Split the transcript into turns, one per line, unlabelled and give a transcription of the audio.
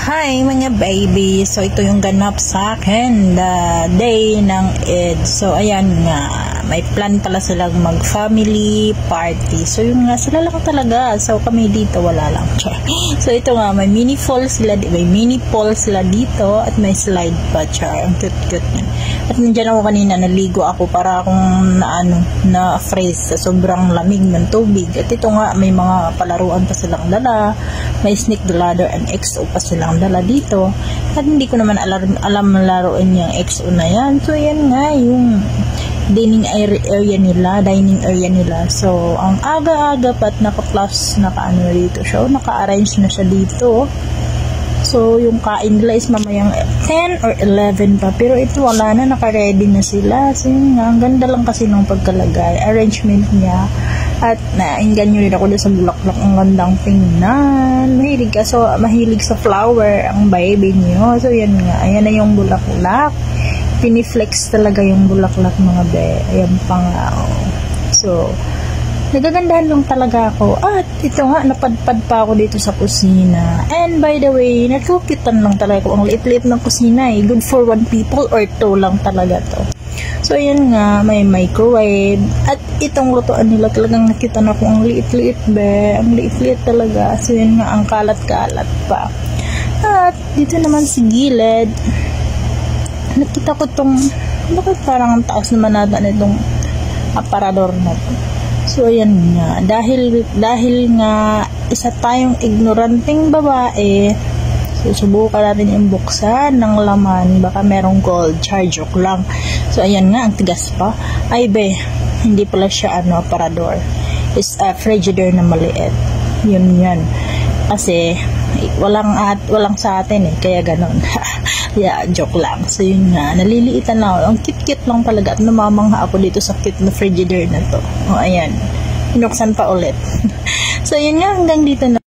Hi mga baby! So ito yung ganap sa akin, the day ng Eid. So ayan nga, may plan pala silang mag family party. So yun nga, sila lang talaga. So kami dito wala lang. So ito nga, may mini pool sila dito at may slide pa. Ang cute niyan. At nandiyan ako kanina, naligo ako para akong na-freeze sa sobrang lamig ng tubig. At ito nga, may mga palaruan pa silang dala. May Snake the Ladder and XO pa silang dala dito. At hindi ko naman alam laruin yung XO na yan. So yan nga, yung dining area nila. So ang aga-aga pat naka-ano dito siya. Naka-arrange na siya dito. So, yung kain nila is mamayang 10 or 11 pa. Pero ito wala na, naka-ready na sila. So, yun nga, ang ganda lang kasi ng pagkalagay. Arrangement niya. At nainggan nyo rin ako doon sa bulaklak. Ang gandang tingnan. Mahilig sa flower ang baby niyo. So, yan nga. Ayan na yung bulaklak. Piniflex talaga yung bulaklak mga be. Ayan pa nga. So, nagagandahan lang talaga ako. At ito nga, napadpad pa ako dito sa kusina. And by the way, natukitan lang talaga ako. Ang liit-liit ng kusina eh. Good for 1 people or 2 lang talaga to. So, yun nga, may microwave. At itong lutuan nila talagang nakita na ko ang liit-liit be. Ang liit-liit talaga. So, yun nga, ang kalat-kalat pa. At dito naman si gilid. Nakita ko tong, bakit parang ang taas naman natin itong aparador na to. So, ayan nga. Dahil nga, isa tayong ignoranting babae, susubukan natin yung buksan ng laman. Baka merong gold. Joke lang. So, ayan nga. Ang tigas pa. Ay, be. Hindi pala siya, aparador. It's a frigidaire na maliit. Yun yan. Kasi, walang sa atin eh. Kaya ganon. Yeah, joke lang. So, yun nga. Naliliitan lang ako. Ang cute-cute lang talaga. At namamangha ako dito sa cute na frigidaire na to. O, ayan. Pinuksan pa ulit. So, yun nga. Hanggang dito na.